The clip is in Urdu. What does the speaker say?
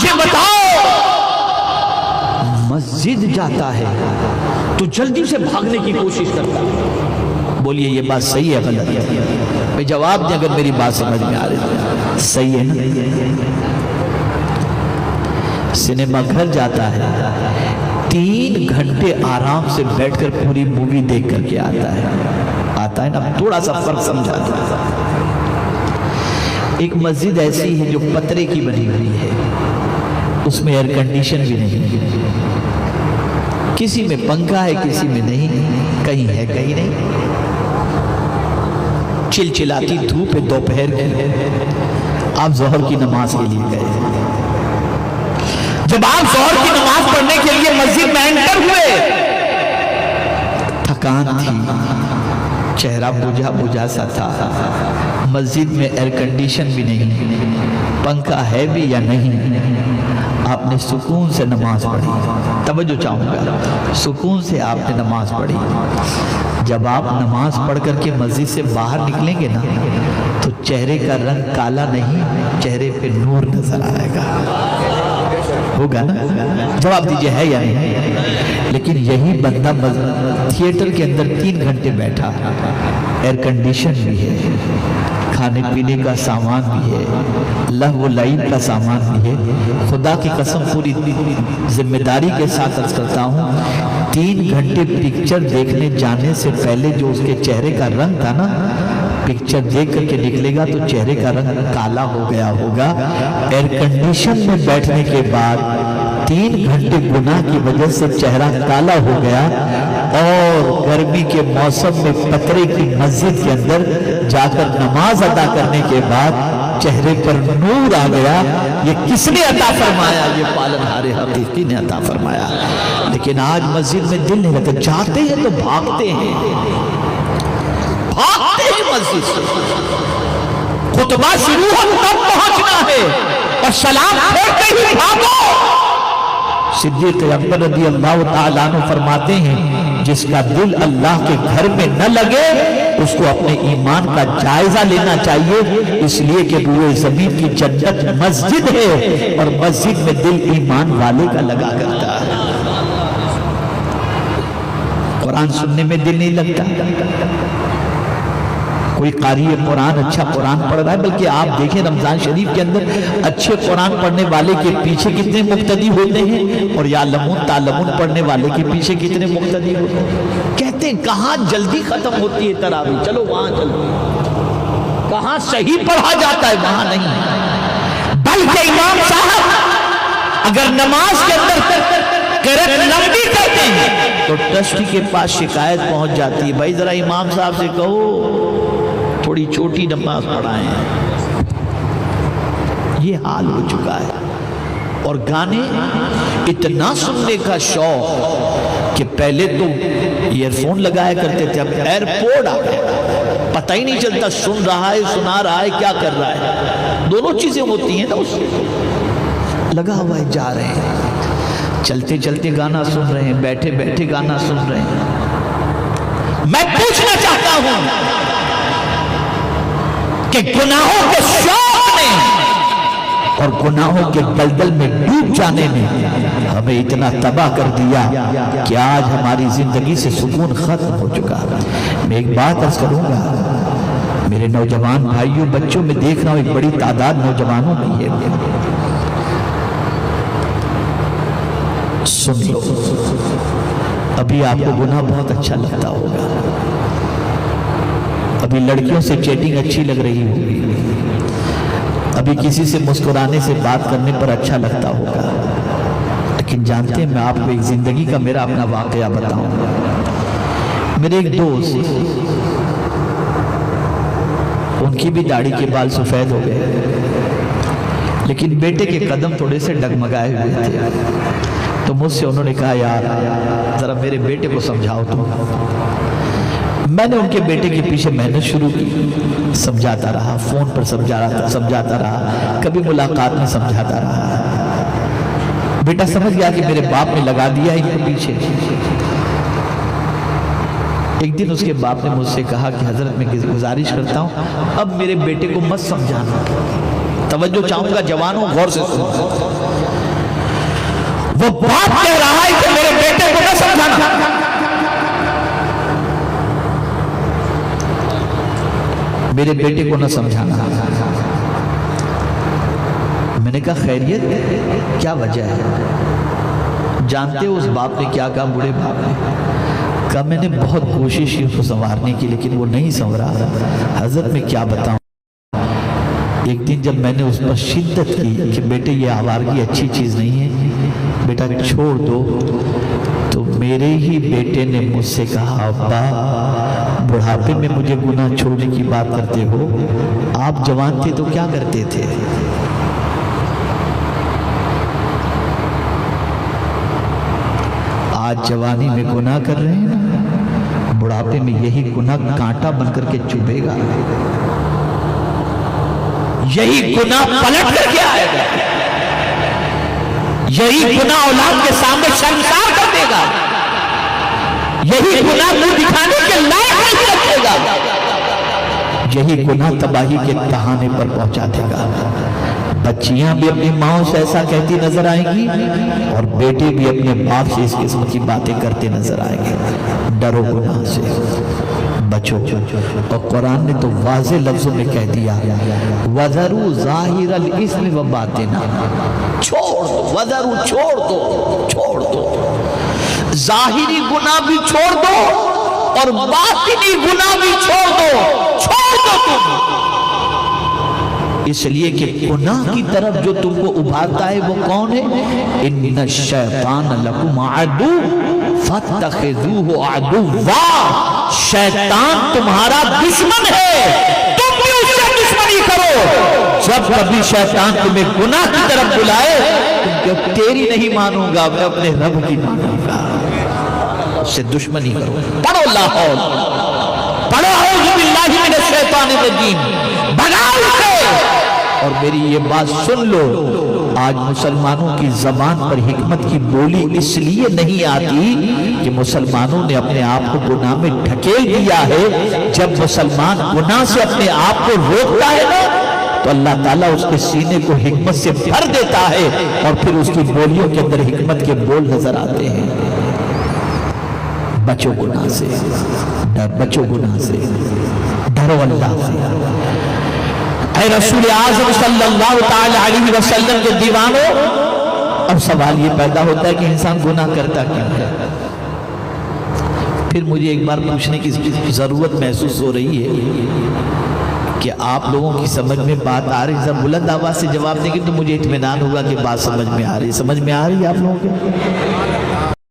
سے بتاؤ، مسجد جاتا ہے تو جلدی سے بھاگنے کی کوشش کرتا ہے. بولیے یہ بات صحیح ہے غلط ہے؟ میں جواب دیں اگر میری بات سمجھ میں آ رہی ہے. صحیح ہے نا؟ سنیما گھر جاتا ہے 3 گھنٹے آرام سے بیٹھ کر پوری مووی دیکھ کر کے آتا ہے نا. تھوڑا سا فرق سمجھا دیں. ایک مسجد ایسی ہے جو پترے کی بنی ہوئی ہے، اس میں ایئر کنڈیشن بھی نہیں، کسی میں پنکھا ہے کسی میں نہیں، کہیں ہے کہیں نہیں. چلچلاتی دھوپ ہے دوپہر کی، آپ ظہر کی نماز کے لیے گئے. جب آپ ظہر کی نماز پڑھنے کے لیے مسجد میں انٹر ہوئے، تھکان تھی، چہرہ بجھا بجھا سا تھا، مسجد میں ایئر کنڈیشن بھی نہیں، پنکھا ہے بھی یا نہیں، آپ نے سکون سے نماز پڑھی. توجہ چاہوں گا، سکون سے آپ نے نماز پڑھی. جب آپ نماز پڑھ کر کے مسجد سے باہر نکلیں گے نا تو چہرے کا رنگ کالا نہیں، چہرے پہ نور نظر آئے گا. ہوگا نا؟ جواب دیجئے ہے یا نہیں؟ لیکن یہی بندہ تھیٹر کے اندر 3 گھنٹے بیٹھا، ایئر کنڈیشن بھی ہے، کھانے پینے کا سامان بھی ہے، لہو و لعب کا سامان بھی ہے. خدا کی قسم پوری ذمہ داری کے ساتھ عرض کرتا ہوں، 3 گھنٹے پکچر دیکھنے جانے سے پہلے جو اس کے چہرے کا رنگ تھا نا، پکچر دیکھ کر کے نکلے گا تو چہرے کا رنگ کالا ہو گیا ہوگا. ایئر کنڈیشن میں بیٹھنے کے بعد 3 گھنٹے گناہ کی وجہ سے چہرہ کالا ہو گیا، اور گرمی کے موسم میں پترے کی مسجد کے اندر جا کر نماز ادا کرنے کے بعد چہرے پر نور آ گیا. یہ کس نے عطا فرمایا؟ یہ پالنہار حقیقی نے عطا فرمایا. لیکن آج مسجد میں دل نہیں لگتا، جاتے ہیں تو بھاگتے ہیں، بھاگتے ہیں مسجد سے. خطبہ شروع ہو تب پہنچنا ہے اور سلام پھیرتے ہی بھاگو. صدیق اکبر رضی اللہ تعالیٰ عنہ فرماتے ہیں، جس کا دل اللہ کے گھر میں نہ لگے اس کو اپنے ایمان کا جائزہ لینا چاہیے، اس لیے کہ روئے زمین کی جنت مسجد ہے اور مسجد میں دل ایمان والے کا لگا کرتا ہے. قرآن سننے میں دل نہیں لگتا. کوئی قاری قرآن اچھا قرآن پڑھ رہا ہے، بلکہ آپ دیکھیں رمضان شریف کے اندر اچھے قرآن پڑھنے والے کے پیچھے کتنے مقتدی ہوتے ہیں، اور یعلمون تعلمون پڑھنے والے کے پیچھے کتنے مقتدی ہوتے ہیں. کہتے ہیں کہاں جلدی ختم ہوتی ہے تراویح، چلو وہاں چلو. کہاں صحیح پڑھا جاتا ہے وہاں نہیں. بلکہ امام صاحب اگر نماز کے اندر قرأت لمبی کرتے ہیں تو ٹرسٹی کے پاس شکایت پہنچ جاتی ہے، بھائی ذرا امام صاحب سے کہو تھوڑی چھوٹی نماز پڑھائیں. یہ حال ہو چکا ہے. اور گانے اتنا سننے کا شوق کہ پہلے تو ایئر فون لگایا کرتے تھے، اب ایئرپورٹ آ گئے، پتہ ہی نہیں چلتا سن رہا ہے سنا رہا ہے کیا کر رہا ہے. دونوں چیزیں ہوتی ہیں نا، اس لگا ہوا ہے، جا رہے ہیں، چلتے چلتے گانا سن رہے ہیں، بیٹھے بیٹھے گانا سن رہے ہیں. میں پوچھنا چاہتا ہوں کہ گناہوں کے شوق نے اور گناہوں کے دلدل میں ڈوب جانے نے ہمیں اتنا تباہ کر دیا کہ آج ہماری زندگی سے سکون ختم ہو چکا. میں ایک بات عرض کروں گا میرے نوجوان بھائیوں بچوں، میں دیکھ رہا ہوں ایک بڑی تعداد نوجوانوں کی ہے. سن لو، ابھی آپ کو گناہ بہت اچھا لگتا ہوگا، ابھی لڑکیوں سے چیٹنگ اچھی لگ رہی ہوگی، ابھی کسی سے مسکرانے سے بات کرنے پر اچھا لگتا ہوگا. لیکن جانتے ہیں میں آپ کو ایک زندگی کا میرا اپنا واقعہ بتاؤں گا. میرے ایک دوست، ان کی بھی داڑھی کے بال سفید ہو گئے، لیکن بیٹے کے قدم تھوڑے سے ڈگمگائے ہوئے تھے. تو مجھ سے انہوں نے کہا یار ذرا میرے بیٹے کو سمجھاؤ تم. میں نے ان کے بیٹے کے پیچھے محنت شروع کی، سمجھاتا رہا، فون پر سمجھاتا رہا، کبھی ملاقات میں سمجھاتا رہا. بیٹا سمجھ گیا کہ میرے باپ نے لگا دیا ہے ان کے پیچھے. ایک دن اس کے باپ نے مجھ سے کہا کہ حضرت میں گزارش کرتا ہوں اب میرے بیٹے کو مت سمجھانا. توجہ چاہوں گا جوانوں، غور سے سنو. وہ باپ کہہ رہا ہے کہ میرے بیٹے کو نہ سمجھانا. میرے بیٹے کو نہ سمجھانا. میں نے کہا خیریت کیا وجہ ہے؟ جانتے ہو اس باپ نے کیا کہا؟ بوڑھے باپ نے کہا میں نے بہت کوشش کی اس کو سنوارنے کی لیکن وہ نہیں سنورا. حضرت میں کیا بتاؤں، ایک دن جب میں نے اس پر شدت کی کہ بیٹے یہ آوارگی اچھی چیز نہیں ہے، بیٹا چھوڑ دو، تو میرے ہی بیٹے نے مجھ سے کہا ابا بڑھاپے میں مجھے گناہ چھوڑنے کی بات کرتے ہو، آپ جوان تھے تو کیا کرتے تھے؟ آج جوانی میں گناہ کر رہے ہیں نا، بڑھاپے میں یہی گناہ کانٹا بن کر کے چبھے گا، یہی گناہ پلٹ کر کے آئے گا، یہی گناہ اولاد کے سامنے شرمسار کر دے گا، یہی گناہ منہ دکھانے کے لائق نہیں رکھے گا، یہی گناہ تباہی کے تہانے پر پہنچا دے گا. بچیاں بھی اپنی ماں سے ایسا کہتی نظر آئیں گی اور بیٹے بھی اپنے باپ سے اس قسم کی باتیں کرتے نظر آئیں گے. ڈرو گناہ سے، بچو. اور قرآن نے تو واضح لفظوں میں کہہ دیا وَذَرُوا ظَاهِرَ الْإِثْمِ وَبَاطِنَهُ، چھوڑ دو، وَذَرُوا چھوڑ دو، چھوڑ دو، ظاہری گناہ بھی چھوڑ دو اور باطنی گناہ بھی چھوڑ دو تم. اس لیے کہ گناہ کی طرف جو تم کو ابھارتا ہے وہ کون ہے؟ ان الشیطان لکم عدو فاتخذوہ عدوا، شیطان تمہارا دشمن ہے، تم بھی اس سے دشمنی کرو. جب کبھی شیطان تمہیں گناہ کی طرف بلائے تم کہ تیری نہیں مانوں گا میں اپنے رب کی مانوں گا، اس سے دشمنی کرو. پڑھو لا حول، پڑھو اعوذ باللہ من الشیطان الرجیم، بھگاؤ اسے. اور میری یہ بات سن لو، آج مسلمانوں کی زبان پر حکمت کی بولی اس لیے نہیں آتی کہ مسلمانوں نے اپنے آپ کو گناہ میں ڈھکیل دیا ہے. جب مسلمان گناہ سے اپنے آپ کو روکتا ہے نا تو اللہ تعالیٰ اس کے سینے کو حکمت سے بھر دیتا ہے اور پھر اس کی بولیوں کے اندر حکمت کے بول نظر آتے ہیں. بچو گناہ سے، بچو گناہ سے، ڈرو اللہ سے. اے رسول اعظم صلی اللہ تعالی علیہ وسلم کے دیوانوں، اب سوال یہ پیدا ہوتا ہے کہ انسان گناہ کرتا کیوں ہے؟ پھر مجھے ایک بار پوچھنے کی ضرورت محسوس ہو رہی ہے کہ آپ لوگوں کی سمجھ میں بات آ رہی ہے. ذرا بلند آواز سے جواب دیں گے تو مجھے اطمینان ہوگا کہ بات سمجھ میں آ رہی ہے. سمجھ میں آ رہی ہے آپ لوگوں کے؟